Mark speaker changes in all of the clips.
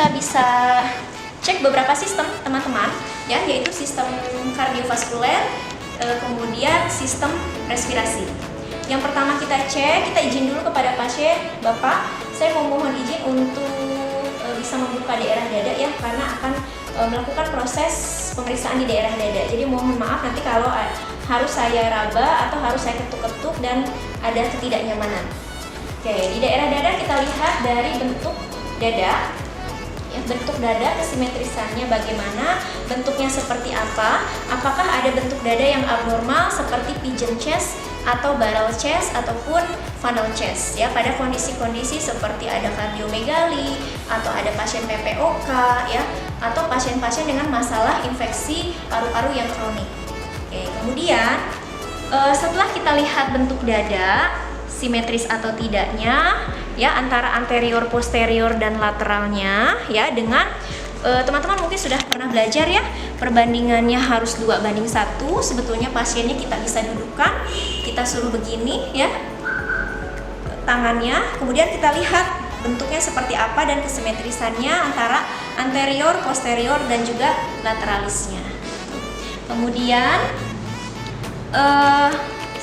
Speaker 1: kita bisa cek beberapa sistem teman-teman ya, yaitu sistem kardiovaskuler, kemudian sistem respirasi. Yang pertama kita cek, kita izin dulu kepada pasien, Bapak, saya mohon izin untuk bisa membuka daerah dada ya, karena akan melakukan proses pemeriksaan di daerah dada. Jadi mohon maaf nanti kalau harus saya raba atau harus saya ketuk-ketuk dan ada ketidaknyamanan. Oke, di daerah dada kita lihat dari bentuk dada. Ya, bentuk dada, kesimetrisannya bagaimana, bentuknya seperti apa, apakah ada bentuk dada yang abnormal seperti pigeon chest atau barrel chest ataupun funnel chest ya, pada kondisi-kondisi seperti ada kardiomegali atau ada pasien PPOK ya, atau pasien-pasien dengan masalah infeksi paru-paru yang kronik. Oke, kemudian setelah kita lihat bentuk dada simetris atau tidaknya ya, antara anterior, posterior dan lateralnya ya, dengan teman-teman mungkin sudah pernah belajar ya, perbandingannya harus 2:1. Sebetulnya pasiennya kita bisa dudukkan, kita suruh begini ya tangannya, kemudian kita lihat bentuknya seperti apa dan kesimetrisannya antara anterior, posterior dan juga lateralisnya. Kemudian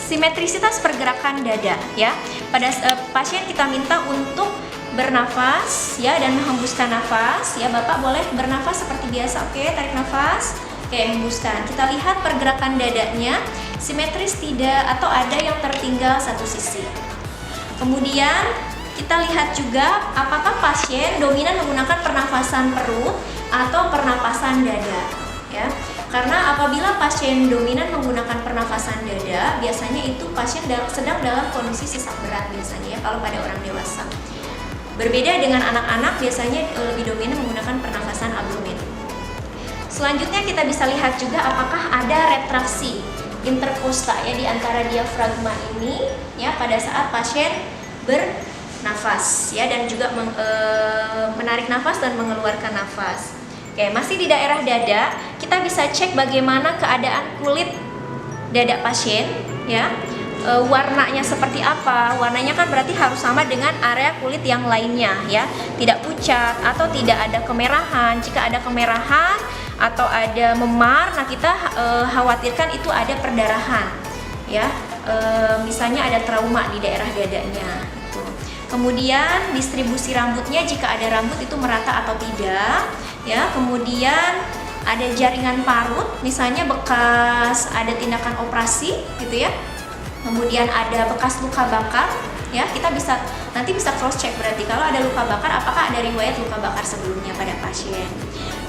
Speaker 1: simetrisitas pergerakan dada ya. Pada pasien kita minta untuk bernafas ya dan menghembuskan nafas ya. Bapak boleh bernafas seperti biasa. Oke, tarik nafas. Oke, hembuskan. Kita lihat pergerakan dadanya simetris tidak atau ada yang tertinggal satu sisi. Kemudian kita lihat juga apakah pasien dominan menggunakan pernafasan perut atau pernapasan dada ya. Karena apabila pasien dominan menggunakan pernafasan dada, biasanya itu pasien sedang dalam kondisi sesak berat biasanya ya, kalau pada orang dewasa. Berbeda dengan anak-anak, biasanya lebih dominan menggunakan pernafasan abdomen. Selanjutnya kita bisa lihat juga apakah ada retraksi interkosta ya di antara diafragma ini ya pada saat pasien bernafas ya, dan juga menarik nafas dan mengeluarkan nafas. Oke, masih di daerah dada, kita bisa cek bagaimana keadaan kulit dada pasien ya. Warnanya seperti apa? Warnanya kan berarti harus sama dengan area kulit yang lainnya ya. Tidak pucat atau tidak ada kemerahan. Jika ada kemerahan atau ada memar, nah kita khawatirkan itu ada perdarahan ya. Misalnya ada trauma di daerah dadanya. Kemudian distribusi rambutnya, jika ada rambut itu merata atau tidak ya. Kemudian ada jaringan parut, misalnya bekas ada tindakan operasi gitu ya. Kemudian ada bekas luka bakar ya, kita nanti bisa cross check, berarti kalau ada luka bakar apakah ada riwayat luka bakar sebelumnya pada pasien.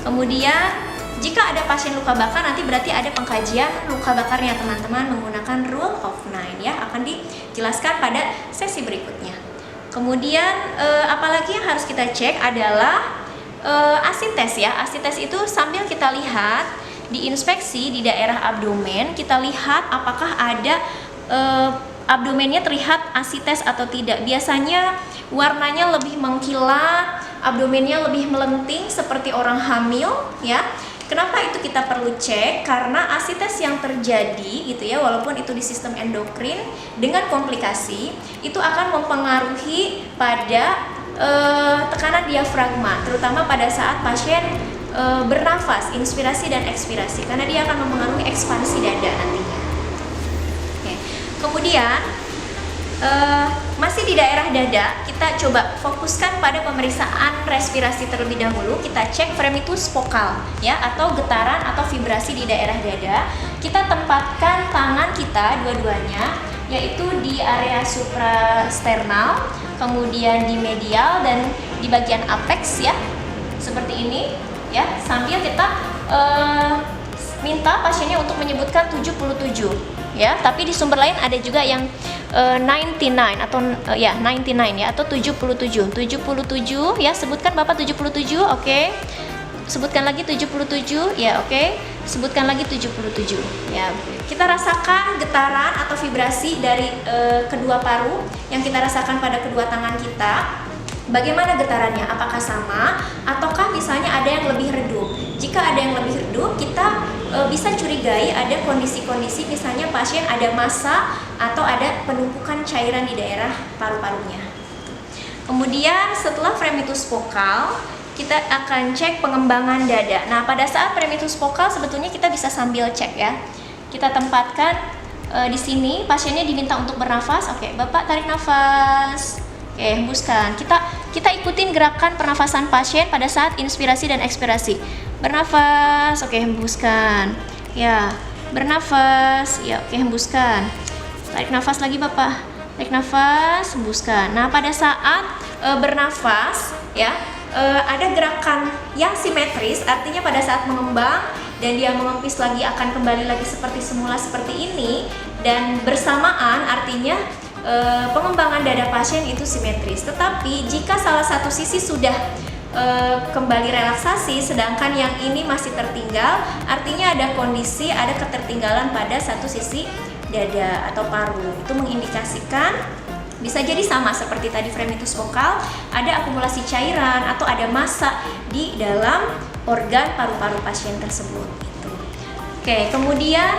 Speaker 1: Kemudian jika ada pasien luka bakar, nanti berarti ada pengkajian luka bakarnya teman-teman menggunakan rule of 9 ya, akan dijelaskan pada sesi berikutnya. Kemudian apalagi yang harus kita cek adalah asites ya. Asites itu sambil kita lihat diinspeksi di daerah abdomen, kita lihat apakah ada abdomennya terlihat asites atau tidak. Biasanya warnanya lebih mengkilat, abdomennya lebih melenting seperti orang hamil ya. Kenapa itu kita perlu cek? Karena asites yang terjadi gitu ya, walaupun itu di sistem endokrin dengan komplikasi, itu akan mempengaruhi pada tekanan diafragma, terutama pada saat pasien bernafas, inspirasi dan ekspirasi, karena dia akan mempengaruhi ekspansi dada nantinya. Oke. Kemudian masih di daerah dada, kita coba fokuskan pada pemeriksaan respirasi terlebih dahulu. Kita cek fremitus vokal ya, atau getaran atau vibrasi di daerah dada. Kita tempatkan tangan kita dua-duanya, yaitu di area suprasternal, kemudian di medial dan di bagian apex ya, seperti ini ya. Sambil kita minta pasiennya untuk menyebutkan 77 ya, tapi di sumber lain ada juga yang 99 atau 99 ya, atau 77 ya. Sebutkan Bapak 77, oke. Sebutkan lagi 77 ya, oke. Sebutkan lagi 77 ya. Kita rasakan getaran atau vibrasi dari kedua paru yang kita rasakan pada kedua tangan kita. Bagaimana getarannya? Apakah sama ataukah misalnya ada yang lebih redup? Jika ada yang lebih redup, kita bisa curigai ada kondisi-kondisi, misalnya pasien ada massa atau ada penumpukan cairan di daerah paru-parunya. Kemudian setelah fremitus vokal, kita akan cek pengembangan dada. Nah, pada saat premitus vokal sebetulnya kita bisa sambil cek ya. Kita tempatkan di sini, pasiennya diminta untuk bernafas. Oke, Bapak tarik nafas. Oke, hembuskan. Kita ikutin gerakan pernafasan pasien pada saat inspirasi dan ekspirasi. Bernafas, oke, hembuskan. Ya, bernafas. Ya, oke, hembuskan. Tarik nafas lagi, Bapak. Tarik nafas, hembuskan. Nah, pada saat bernafas ya, ada gerakan yang simetris, artinya pada saat mengembang dan dia mengempis lagi akan kembali lagi seperti semula seperti ini, dan bersamaan artinya pengembangan dada pasien itu simetris. Tetapi jika salah satu sisi sudah kembali relaksasi sedangkan yang ini masih tertinggal, artinya ada kondisi, ada ketertinggalan pada satu sisi dada atau paru. Itu mengindikasikan bisa jadi sama seperti tadi fremitus vokal, ada akumulasi cairan atau ada massa di dalam organ paru-paru pasien tersebut. Gitu. Oke, kemudian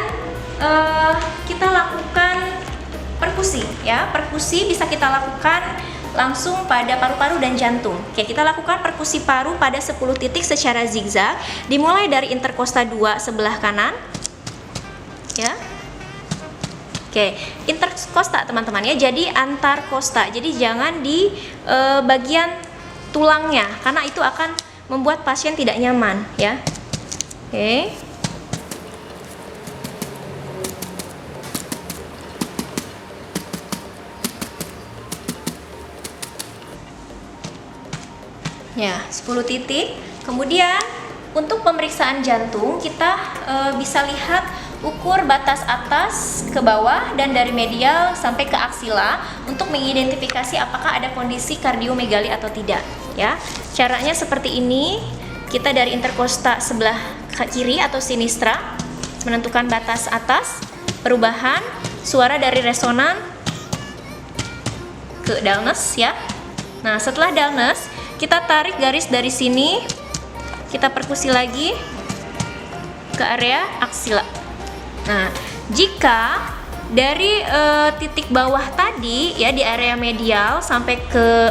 Speaker 1: kita lakukan perkusi ya. Perkusi bisa kita lakukan langsung pada paru-paru dan jantung. Oke, kita lakukan perkusi paru pada 10 titik secara zigzag, dimulai dari interkosta 2 sebelah kanan. Ya. Oke, interkosta teman-teman ya, jadi antar kosta. Jadi jangan di bagian tulangnya karena itu akan membuat pasien tidak nyaman ya. Oke. Ya, 10 titik. Kemudian untuk pemeriksaan jantung kita bisa lihat ukur batas atas ke bawah dan dari medial sampai ke aksila untuk mengidentifikasi apakah ada kondisi kardiomegali atau tidak ya. Caranya seperti ini. Kita dari interkosta sebelah kiri atau sinistra menentukan batas atas, perubahan suara dari resonan ke dullness ya. Nah, setelah dullness kita tarik garis dari sini, kita perkusi lagi ke area aksila. Nah, jika dari titik bawah tadi ya di area medial sampai ke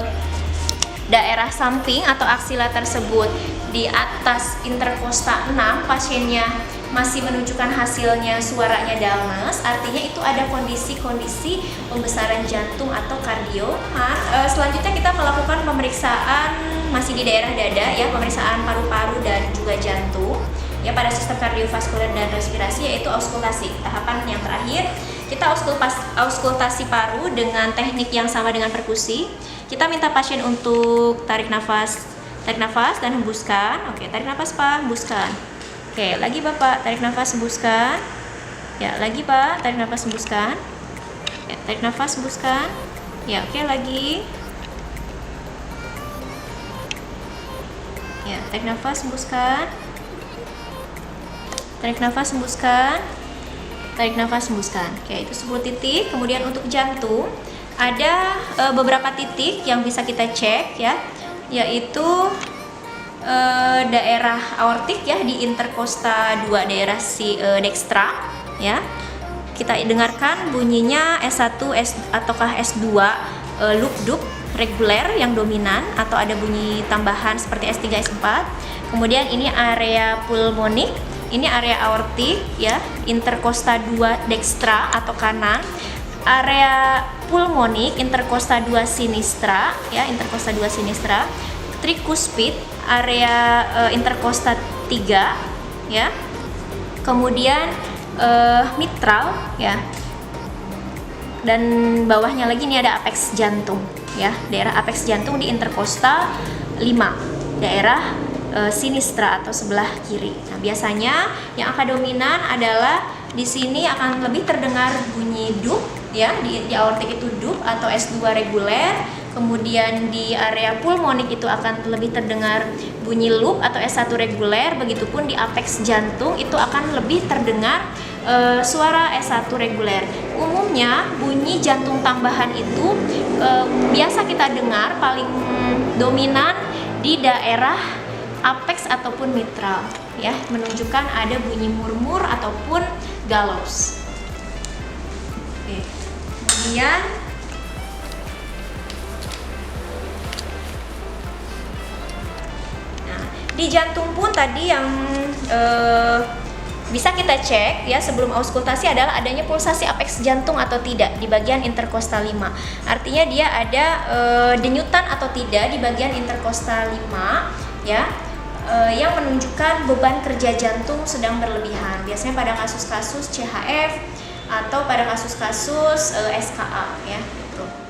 Speaker 1: daerah samping atau aksila tersebut di atas interkosta 6 pasiennya masih menunjukkan hasilnya suaranya dullness, artinya itu ada kondisi-kondisi pembesaran jantung atau kardio. Selanjutnya kita melakukan pemeriksaan masih di daerah dada ya, pemeriksaan paru-paru dan juga jantung ya pada sistem kardiovaskuler dan respirasi, yaitu auskultasi. Tahapan yang terakhir kita auskultasi paru dengan teknik yang sama dengan perkusi. Kita minta pasien untuk tarik nafas dan hembuskan. Oke, tarik nafas Pak, hembuskan. Oke, lagi Bapak, tarik nafas, hembuskan. Ya, lagi Pak, tarik nafas, hembuskan. Ya, tarik nafas, hembuskan. Ya, oke, lagi. Ya, tarik nafas, hembuskan. Tarik nafas, hembuskan. Tarik nafas, hembuskan. Oke, itu 10 titik. Kemudian untuk jantung ada beberapa titik yang bisa kita cek ya, yaitu daerah aortik ya di interkosta 2 daerah dextra ya. Kita dengarkan bunyinya S1 ataukah S2 loop dup reguler yang dominan, atau ada bunyi tambahan seperti S3 S4. Kemudian ini area pulmonik, ini area aortik ya, interkosta 2 dextra atau kanan, area pulmonik interkosta 2 sinistra ya, interkosta 2 sinistra, trikuspid area interkosta 3 ya. Kemudian mitral ya. Dan bawahnya lagi ini ada apex jantung ya, daerah apex jantung di interkosta 5, daerah sinistra atau sebelah kiri. Nah, biasanya yang akan dominan adalah di sini akan lebih terdengar bunyi dup ya, di aortik itu dup atau S2 reguler. Kemudian di area pulmonik itu akan lebih terdengar bunyi loop atau S1 reguler. Begitupun di apex jantung itu akan lebih terdengar suara S1 reguler. Umumnya bunyi jantung tambahan itu biasa kita dengar paling dominan di daerah apex ataupun mitral ya, menunjukkan ada bunyi murmur ataupun gallows. Oke. Kemudian Di jantung pun tadi yang bisa kita cek ya sebelum auskultasi adalah adanya pulsasi apeks jantung atau tidak di bagian interkostal 5. Artinya dia ada denyutan atau tidak di bagian interkostal 5 ya, yang menunjukkan beban kerja jantung sedang berlebihan. Biasanya pada kasus-kasus CHF atau pada kasus-kasus SKA ya gitu.